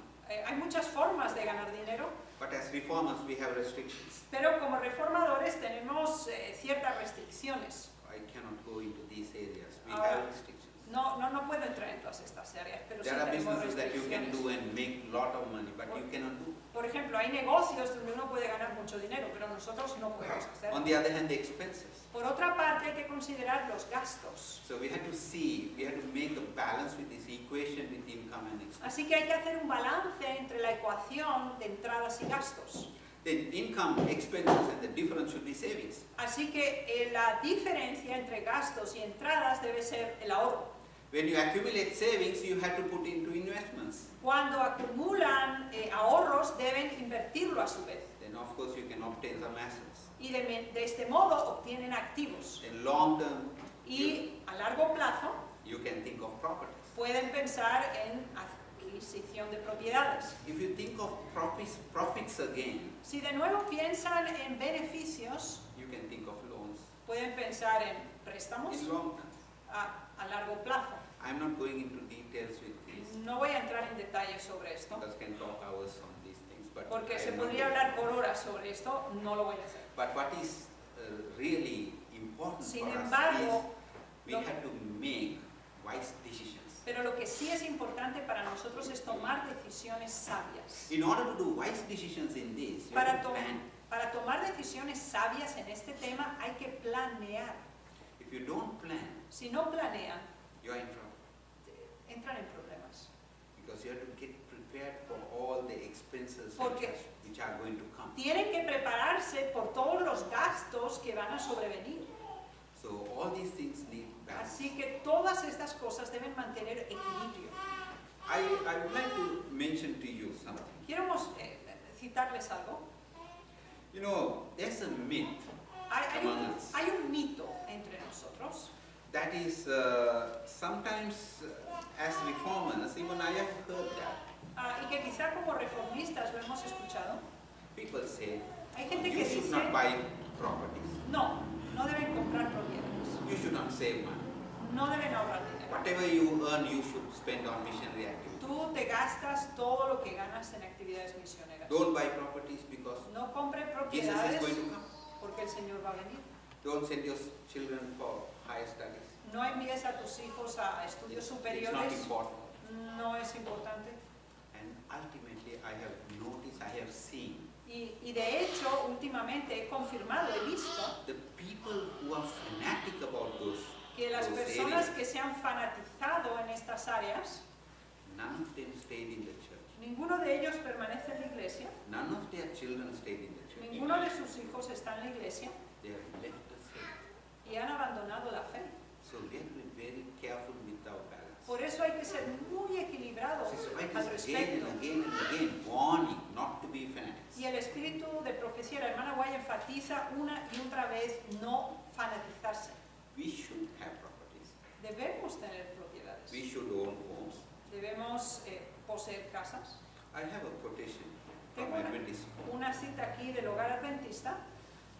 Hay muchas formas de ganar dinero, But as reformers, we have restrictions. pero como reformadores tenemos ciertas restricciones. I cannot go into these areas. We Ahora, have restrictions. No puedo entrar en todas estas áreas, pero sí There are tenemos businesses that you can restricciones. do and make lot of money, but you cannot do. Por ejemplo, hay negocios donde uno puede ganar mucho dinero, pero nosotros no podemos hacerlo. On the other hand, the expenses. Por otra parte, hay que considerar los gastos. So we have to see, we have to make a balance with this equation with income and expense. Así que hay que hacer un balance entre la ecuación de entradas y gastos. Then income, expenses, and the difference should be savings. Así que la diferencia entre gastos y entradas debe ser el ahorro. When you accumulate savings, you have to put into investments. Cuando acumulan ahorros, deben invertirlo a su vez. Then of course you can obtain some assets. Y de este modo obtienen activos. In long term, Y a largo plazo you can think of properties. pueden pensar en adquisición de propiedades. If you think of profits again, Si de nuevo piensan en beneficios, you can think of loans pueden pensar en préstamos in long term. a largo plazo. I'm not going into details with this, No voy a entrar en detalles sobre esto, because can talk hours on these things, but porque I se am not podría going- hablar por horas sobre esto, no lo voy a hacer. But what is really important Sin for us embargo, is we have to make wise decisions. pero lo que sí es importante para nosotros es tomar decisiones sabias. In order to do wise decisions in this, you Para, have to to- plan. para tomar decisiones sabias en este tema hay que planear. If you don't plan, Si no planean, you are in trouble, entran en problemas. because you have to get prepared for all the expenses Porque- which are going to come. Tienen que prepararse por todos los gastos que van a sobrevenir. So all these things need balance. Así que todas estas cosas deben mantener equilibrio. I would like to mention to you something. Quiero citarles algo. There's a myth among us. Hay un mito entre nosotros. That is, sometimes as reformers, even I have heard that. Y que quizá como reformistas lo hemos escuchado. People say, Hay gente you que should dice, not buy properties. no deben comprar propiedades, You should not save money. no deben ahorrar dinero. Whatever you earn, you should spend on missionary activity. Tú te gastas todo lo que ganas en actividades misioneras. Don't buy properties because No compre Jesus is propiedades going to come. porque el Señor va a venir. Don't send your children for higher studies. No envíes a tus hijos a estudios It's not superiores, important. no es importante. And ultimately, I have noticed, I have seen Y de hecho, últimamente he confirmado, he visto the people who are fanatic about those que las those personas areas, que se han fanatizado en estas áreas, none of them stayed in the church. ninguno de ellos permanece en la iglesia, None of their children stayed in the church. ninguno de sus hijos está en la iglesia They have left the faith. y han abandonado la fe. So we have to be very careful with our balance. Por eso hay que ser muy equilibrados This is why it al is again respecto. and again and again warning not to be fanatics. Y el espíritu de profecía, la hermana Guay enfatiza una y otra vez no fanatizarse. We should have properties. Debemos tener propiedades, We should own homes. debemos poseer casas. I have a quotation from Tengo Adventist. una cita aquí del hogar adventista.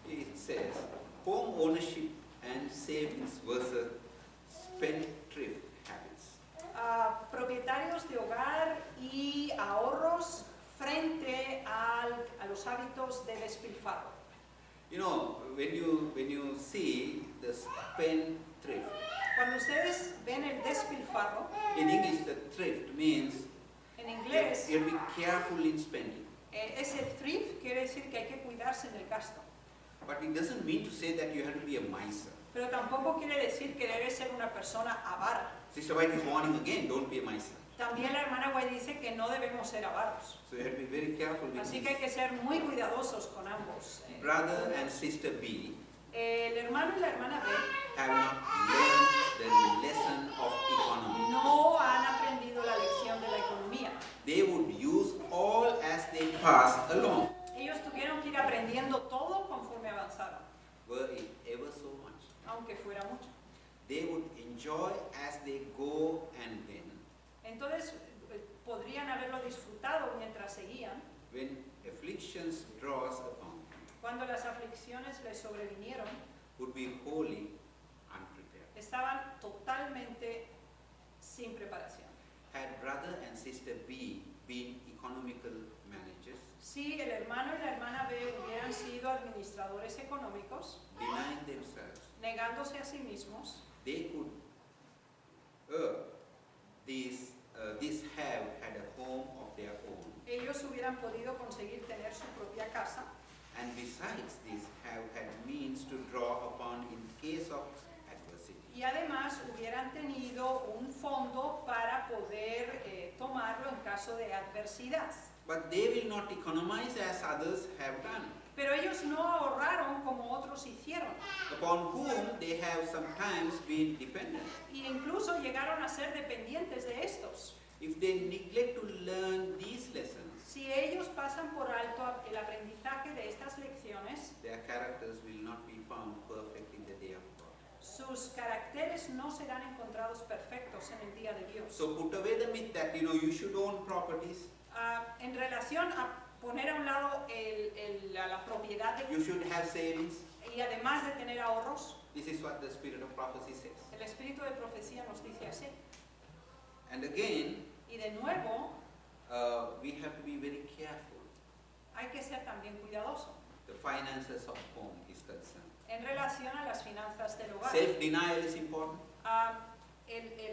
It says, home ownership and savings versus spendthrift habits. Propietarios de hogar y ahorros frente a los hábitos de despilfarro. You know, when you see the spendthrift, Cuando ustedes ven el despilfarro, in English the thrift means en inglés, you have to be careful in spending. ese thrift quiere decir que hay que cuidarse en el gasto. But it doesn't mean to say that you have to be a miser. Pero tampoco quiere decir que debe ser una persona avara. Sister White is warning again, don't be a miser. También la hermana White dice que no debemos ser avaros. So you have to be very careful with Así que hay this. que ser muy cuidadosos con ambos. Brother and sister B El hermano y la hermana B have not learned the lesson of economy. no han aprendido la lección de la economía. They would use all as they pass along. Ellos tuvieron que ir aprendiendo todo conforme avanzaron, Were it ever so much. aunque fuera mucho. They would enjoy as they go and then, Entonces, podrían haberlo disfrutado mientras seguían. when afflictions draws upon them, Cuando las aflicciones les sobrevinieron, would be wholly unprepared. estaban totalmente sin preparación. Had brother and sister B been economical managers, Si el hermano y la hermana B hubieran sido administradores económicos, denying themselves, negándose a sí mismos, they could this have had a home of their own, ellos hubieran podido conseguir tener su propia casa and besides this have had means to draw upon in case of adversity. y además hubieran tenido un fondo para poder tomarlo en caso de adversidad. But they will not economize as others have done, Pero ellos no ahorraron como otros hicieron upon whom they have sometimes been dependent. e incluso llegaron a ser dependientes de estos. If they neglect to learn these lessons, Si ellos pasan por alto el aprendizaje de estas lecciones, their characters will not be found perfect in the day of God. sus caracteres no serán encontrados perfectos en el día de Dios. So put away the myth that you should own properties, En relación a poner a un lado la propiedad you should have savings. y además de tener ahorros, This is what the spirit of prophecy says. el espíritu de profecía nos dice así. And again, Y de nuevo, we have to be very careful. hay que ser también cuidadoso The finances of home is concerned. en relación a las finanzas del hogar. Self-denial is important,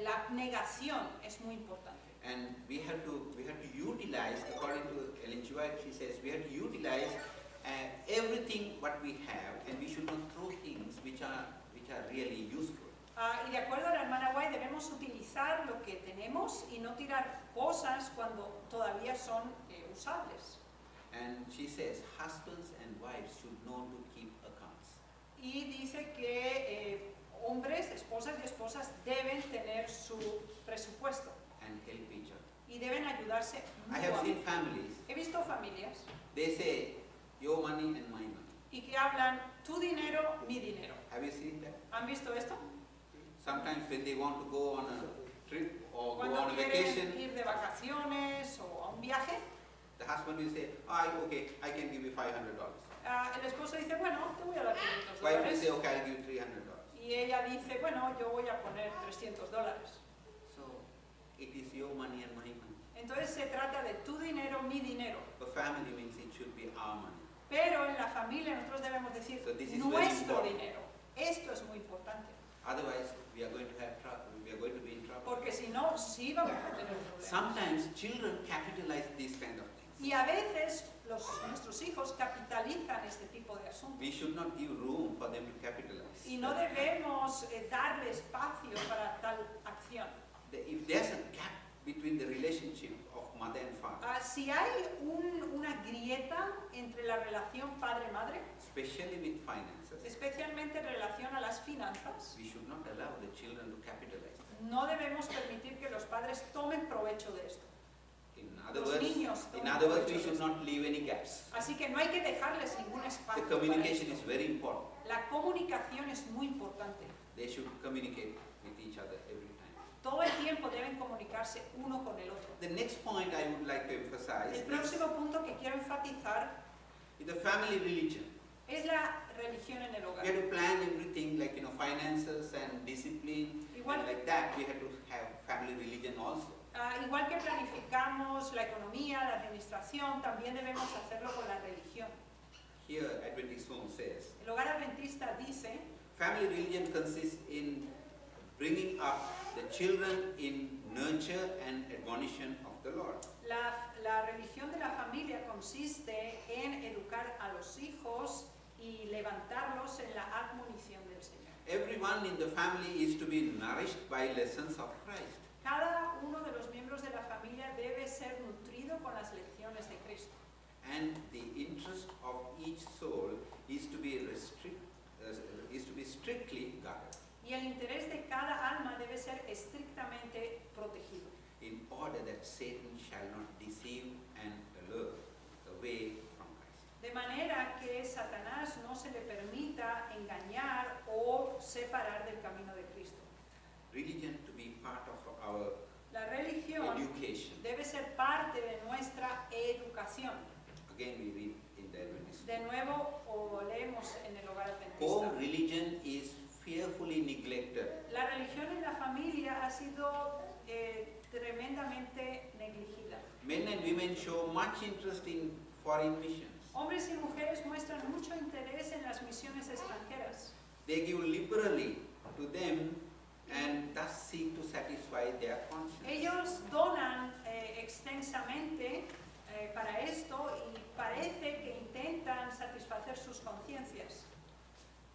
La negación es muy importante. and we have to utilize, according to Ellen G. White, she says we have to utilize everything what we have, and we should not throw things which are really useful. Y de acuerdo a la hermana White, debemos utilizar lo que tenemos y no tirar cosas cuando todavía son usables. And she says husbands and wives should know to keep accounts. Y dice que hombres, esposas y esposas deben tener su presupuesto And help each other. y deben ayudarse I have seen mutuamente. families, He visto familias they say, your money and my money. y que hablan tu dinero, mi dinero. Have you seen that? ¿Han visto esto? Sometimes when they want to go on a trip or go Cuando on a quieren vacation, ir de vacaciones o a un viaje, the husband will say, okay, I can give you $500. el esposo dice, bueno, te voy a dar 500 Wife will dólares. say, okay, I'll give you $300. Y ella dice, bueno, yo voy a poner 300 dólares. So it is your money and my money. Entonces se trata de tu dinero, mi dinero. For family means it should be our money. Pero en la familia nosotros debemos decir So this is very nuestro important. dinero. Esto es muy importante. Otherwise, we are going to have trouble. We are going to be in trouble. Porque si no, sí vamos a tener problemas. Sometimes children capitalize these kind of things. Y a veces nuestros hijos capitalizan este tipo de asuntos. We should not give room for them to capitalize. Y no debemos darle espacio para tal acción. If there's a gap between the relationship of mother and father, Si hay una grieta entre la relación padre-madre, especially with finances, especialmente en relación a las finanzas, we should not allow the children to capitalize. no debemos permitir que los padres tomen provecho de esto. In other Los words, niños we toman provecho de should esto. not leave any gaps. Así que no hay que dejarles ningún The espacio para communication esto. is very important. La comunicación es muy importante. They should communicate with each other every time. Todo el tiempo deben comunicarse uno con el otro. The next point I would like to emphasize El próximo punto que quiero enfatizar is the family religion. es la religión en el We hogar. have to plan everything like finances and discipline, Igual- and like that we have to have family religion also. Igual que planificamos la economía, la administración, también debemos hacerlo con la religión. Here Adventist Home says, El hogar adventista dice, family religion consists in bringing up the children in nurture and admonition of the Lord. la religión de la familia consiste en educar a los hijos y levantarlos en la admonición del Señor. Everyone in the family is to be nourished by lessons of Christ. Cada uno de los miembros de la familia debe ser nutrido con las lecciones de Cristo. And the interest of each soul is to be strictly guarded Y el interés de cada alma debe ser estrictamente protegido, in order that Satan shall not deceive and allure away from Christ. de manera que Satanás no se le permita engañar o separar del camino de Cristo. Religion to be part of our La religión education. debe ser parte de nuestra educación. Again, we read in the Adventist. De nuevo, o leemos en el hogar Home adventista. religion is fearfully neglected. La religión en la familia ha sido tremendamente negligida. Men and women show much interest in foreign missions. Hombres y mujeres muestran mucho interés en las misiones extranjeras. They give liberally to them and thus seek to satisfy their conscience. Ellos donan extensamente para esto y parece que intentan satisfacer sus conciencias,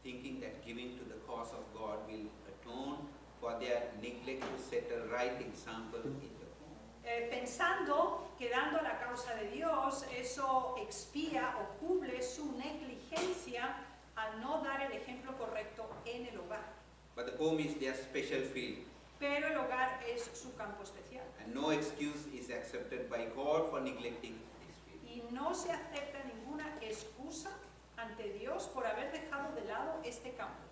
Thinking that giving to the cause of God will atone for their neglect to set a right example in the home. pensando que dando a la causa de Dios eso expía o cubre su negligencia al no dar el ejemplo correcto en el hogar. But the home is their special field, Pero el hogar es su campo especial and no excuse is accepted by God for neglecting this field. y no se acepta ninguna excusa ante Dios por haber dejado de lado este campo.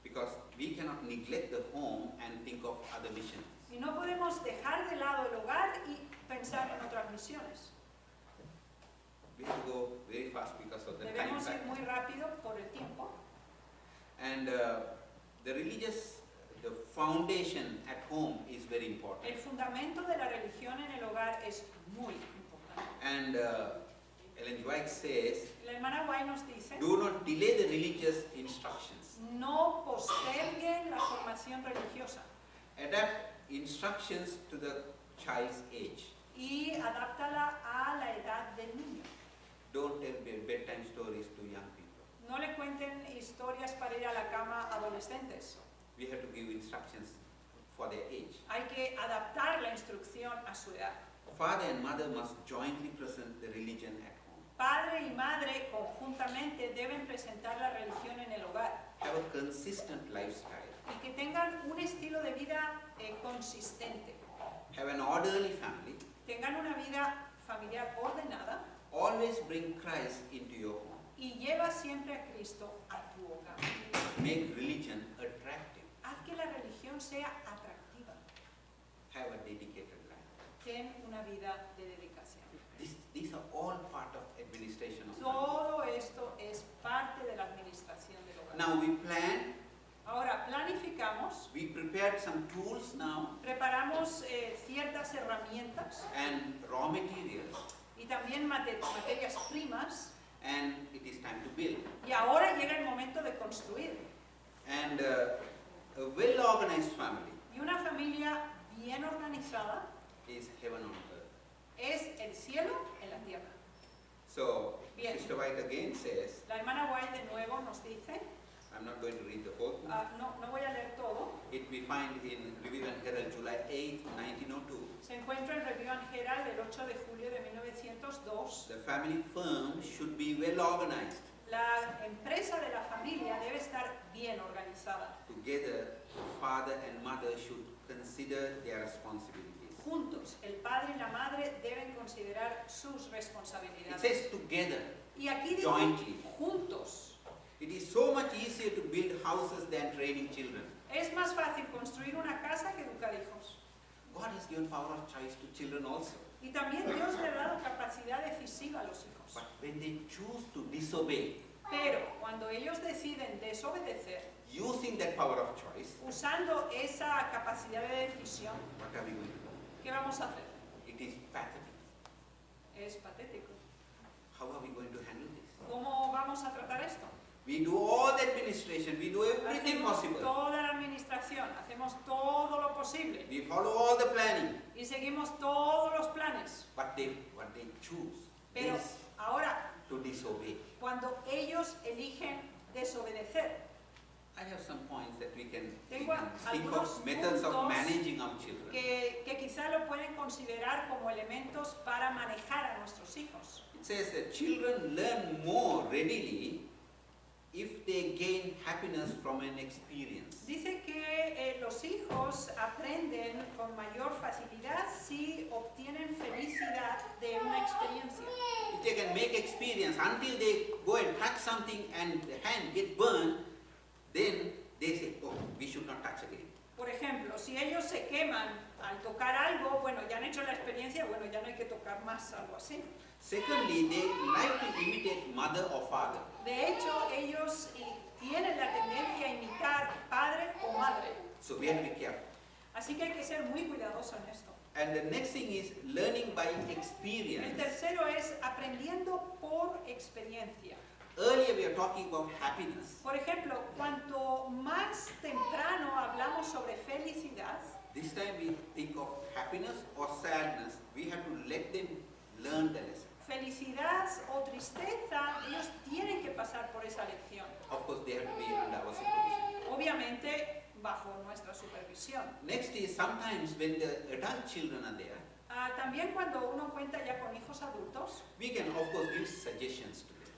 Because we cannot neglect the home and think of other missions. Y no podemos dejar de lado el hogar y pensar en otras misiones. We have to go very fast because of the time Debemos ir factor. muy rápido por el tiempo. And the foundation at home is very important. El fundamento de la religión en el hogar es muy importante. And Ellen White says, La hermana White nos dice, do not delay the religious instructions. no posterguen la formación religiosa Adapt instructions to the child's age. y adáptala a la edad del niño. Don't tell bedtime stories to young people. No le cuenten historias para ir a la cama a adolescentes. We have to give instructions for their age. Hay que adaptar la instrucción a su edad. Father and mother must jointly present the religion at home. Padre y madre conjuntamente deben presentar la religión en el hogar Have a consistent lifestyle. y que tengan un estilo de vida consistente. Have an orderly family. Tengan una vida familiar ordenada Always bring Christ into your home. y lleva siempre a Cristo a tu hogar. Make religion attractive. Haz que la religión sea atractiva. Have a dedicated life. Ten una vida de dedicación. These are all part of administration of family. Todo esto es parte de la administración del hogar. Now we plan, Ahora planificamos, we prepared some tools now preparamos ciertas herramientas and raw materials, y también materias primas, and it is time to build. y ahora llega el momento de construir. And a well-organized family Y una familia bien organizada is heaven on earth. es el cielo en la tierra. So, Bien. Sister White again says, La hermana White de nuevo nos dice, I'm not going to read the whole thing. no voy a leer todo, It we find in Review and Herald, July 8, 1902. se encuentra en Review and Herald del 8 de julio de 1902. The family firm should be well organized. La empresa de la familia debe estar bien organizada. Together, the father and mother should consider their responsibilities. Juntos, el padre y la madre deben considerar sus It responsabilidades. says together. Y aquí dice Jointly. juntos. It is so much easier to build houses than training children. Es más fácil construir una casa que educar hijos. God has given power of choice to children also. Y también Dios le ha dado capacidad decisiva a los hijos. But when they choose to disobey, Pero cuando ellos deciden desobedecer, using that power of choice, usando esa capacidad de decisión, what are we going to do? ¿qué vamos a hacer? It is pathetic. Es patético. How are we going to handle this? ¿Cómo vamos a tratar esto? We do all the administration, we do everything Hacemos possible. toda la administración, hacemos todo lo posible We follow all the planning. y seguimos todos los planes. But what they choose Pero is ahora, to disobey. cuando ellos eligen desobedecer, I have some points that we can Tengo think algunos of methods of puntos managing our children. que quizá lo pueden considerar como elementos para manejar a nuestros hijos. It says that children learn more readily if they gain happiness from an experience. Dice que los hijos aprenden con mayor facilidad si obtienen felicidad de una experiencia. If they can make experience until they go and touch something and the hand get burned, then they say, oh, we should not touch again. Por ejemplo, si ellos se queman al tocar algo, bueno, ya han hecho la experiencia, bueno, ya no hay que tocar más, algo así. Secondly, they like to imitate mother or father. De hecho, ellos tienen la tendencia a imitar padre o madre. So we have to be careful. Así que hay que ser muy cuidadosos en esto. And the next thing is learning by El experience. tercero es aprendiendo por experiencia. Earlier we are talking about happiness. Por ejemplo, cuanto más temprano hablamos sobre felicidad, This time we think of happiness or sadness. We have to let them learn the lesson. felicidad o tristeza, ellos tienen que pasar por esa lección. Of course, they have to be under our supervision. Obviamente, bajo nuestra supervisión. Next is sometimes when the adult children are there, También cuando uno cuenta ya con hijos adultos, we can of course give suggestions to them.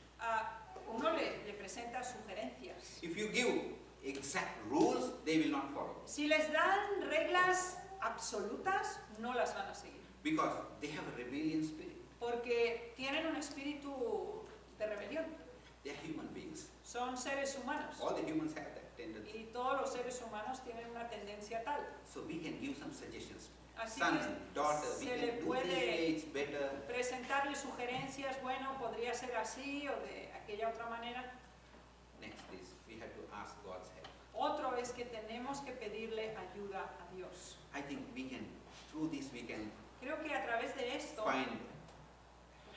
uno le presenta sugerencias. If you give exact rules, they will not follow Si les dan reglas absolutas, no las van a seguir, because they have a rebellion spirit. porque tienen un espíritu de rebelión. They are human beings. Son seres humanos All the humans have that tendency. y todos los seres humanos tienen una tendencia tal. So we can give some suggestions. Así Son, que daughter, we se can le do this puede way, it's better. presentarle sugerencias, bueno, podría ser así o de aquella otra manera. Next is we have to ask God's help. Otro es que tenemos que pedirle ayuda a Dios. I think we can, through this we can Creo que a través de esto find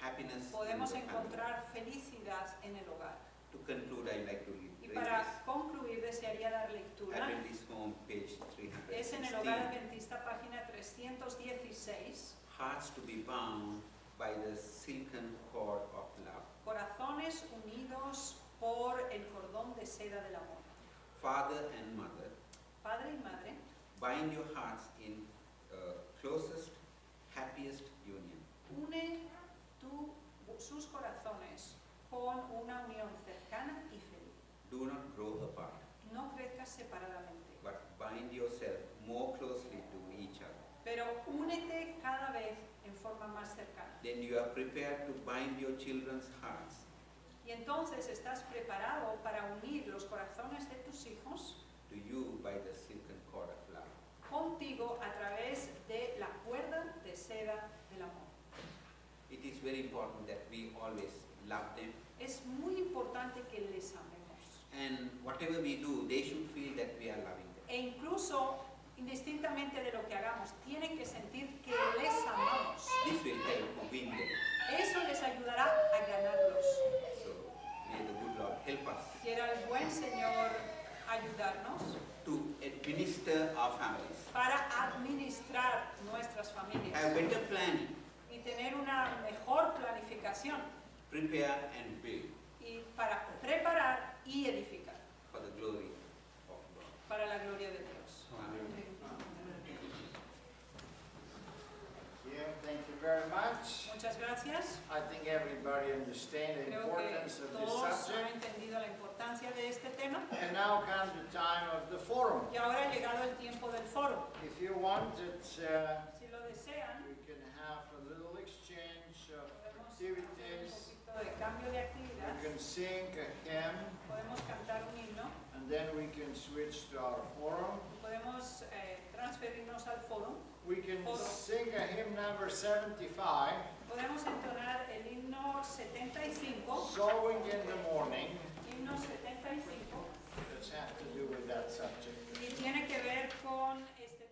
happiness podemos in the family. encontrar felicidad en el hogar. To conclude, I'd like to Y read para this. concluir, desearía dar lectura. Adventist Home, page Es en el Hogar 316. Adventista, página 316. Hearts to be bound by the silken cord of love. Corazones unidos por el cordón de seda del amor. Father and mother, Padre y madre, bind your hearts in closest, happiest union. une sus corazones con una unión cercana y feliz. Do not grow apart, No crezcas separadamente, but bind yourself more closely to each other. pero únete cada vez en forma más cercana. Then you are prepared to bind your children's hearts Y entonces estás preparado para unir los corazones de tus hijos to you by the silken cord of love. contigo a través de la cuerda de seda del amor. It is very important that we always love them, Es muy importante que les amemos. and whatever we do, they should feel that we are loving them. E incluso, indistintamente de lo que hagamos, tienen que sentir que les amamos. This will help to win them. Eso les ayudará a ganarlos. So may the good Lord help us Quiera el buen Señor ayudarnos to administer our families, para administrar nuestras familias have better planning, y tener una mejor planificación prepare and build y para preparar y edificar for the glory of God. para la gloria de Dios. Amen. Yeah, thank you very much. Muchas gracias. I think everybody understands the Creo que importance of this todos han subject. entendido la importancia de este tema. And now comes the time of the forum. Y ahora ha llegado el tiempo del foro. If you want it, Si lo desean, we can have a little exchange of podemos hacer un activities. poquito de cambio de actividad. We can sing a hymn, Podemos cantar un himno. and then we can switch to our forum. Podemos transferirnos al foro. We can Forum. sing a hymn number 75, Podemos entonar el himno 75. Sowing in the Morning. Himno 75. This has to do with that subject. Y tiene que ver con este